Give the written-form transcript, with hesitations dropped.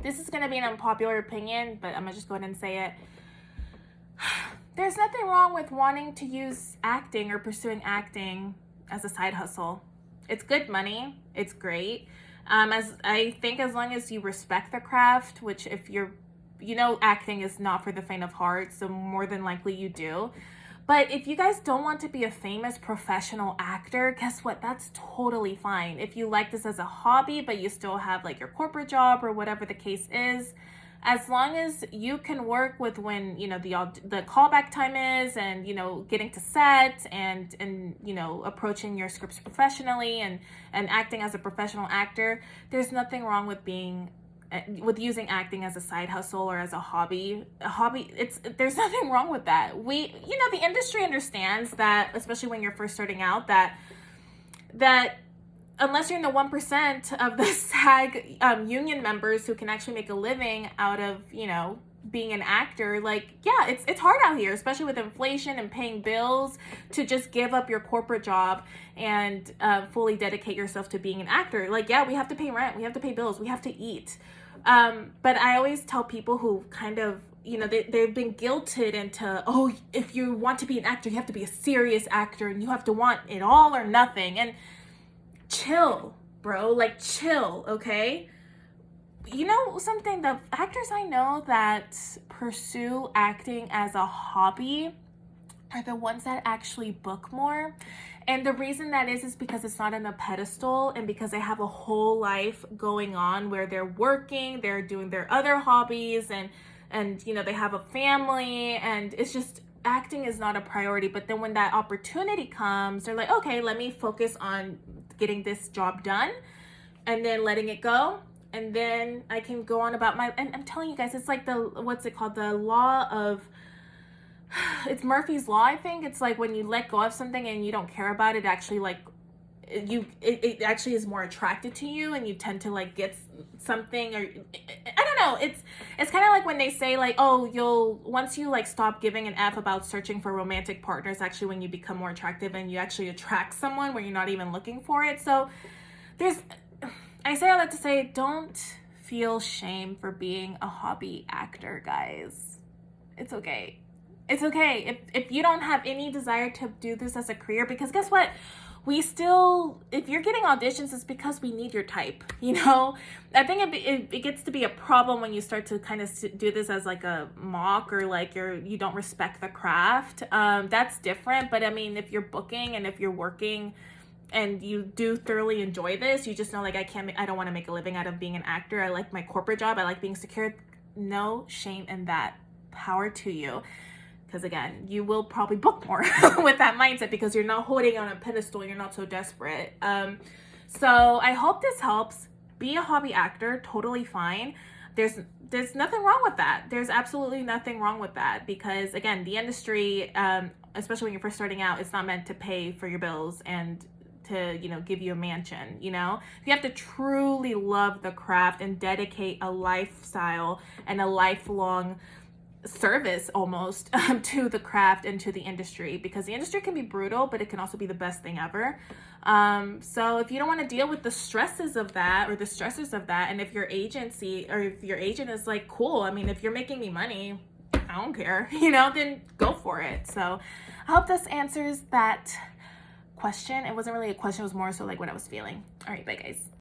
this is going to be an unpopular opinion, but I'm going to just go ahead and say it. There's nothing wrong with wanting to use acting or pursuing acting as a side hustle. It's good money. It's great. As I think as long as you respect the craft, which if you're, acting is not for the faint of heart, so more than likely you do. But if you guys don't want to be a famous professional actor, guess what? That's totally fine. If you like this as a hobby, but you still have like your corporate job or whatever the case is, as long as you can work with when, the callback time is and, getting to set and approaching your scripts professionally and acting as a professional actor, there's nothing wrong with using acting as a side hustle or as a hobby. There's nothing wrong with that. The industry understands that, especially when you're first starting out, that unless you're in the 1% of the SAG union members who can actually make a living out of, being an actor, it's hard out here, especially with inflation and paying bills, to just give up your corporate job and fully dedicate yourself to being an actor. We have to pay rent, we have to pay bills, we have to eat. But I always tell people who kind of, they've been guilted into, oh, if you want to be an actor, you have to be a serious actor and you have to want it all or nothing. And chill, bro, chill, okay? Something, the actors I know that pursue acting as a hobby are the ones that actually book more. And the reason that is because it's not on a pedestal and because they have a whole life going on where they're working, they're doing their other hobbies and they have a family, and it's just, acting is not a priority. But then when that opportunity comes, they're like, okay, let me focus on getting this job done and then letting it go. And then I can go on about and I'm telling you guys, it's like what's it called? The law of, it's Murphy's Law, I think. It's like when you let go of something and you don't care about it, actually it actually is more attracted to you and you tend to get something, or I don't know. It's kind of like when they say once you stop giving an F about searching for romantic partners, actually when you become more attractive and you actually attract someone where you're not even looking for it. So I say all that to say, don't feel shame for being a hobby actor, guys. It's okay. It's okay. If you don't have any desire to do this as a career, because guess what? If you're getting auditions, it's because we need your type, I think it gets to be a problem when you start to kind of do this as a mock, or you don't respect the craft. That's different. But I mean, if you're booking and if you're working and you do thoroughly enjoy this, you just know, I don't want to make a living out of being an actor. I like my corporate job. I like being secure. No shame in that. Power to you. Because again, you will probably book more with that mindset because you're not holding on a pedestal. You're not so desperate. So I hope this helps. Be a hobby actor. Totally fine. There's nothing wrong with that. There's absolutely nothing wrong with that, because again, the industry, especially when you're first starting out, it's not meant to pay for your bills and to give you a mansion. You have to truly love the craft and dedicate a lifestyle and a lifelong service almost to the craft and to the industry, because the industry can be brutal, but it can also be the best thing ever. So if you don't want to deal with the stresses of that or the stressors of that, and if your agency or if your agent is cool, I mean, if you're making me money, I don't care, then go for it. So I hope this answers that question. It wasn't really a question, it was more so what I was feeling. All right, bye guys.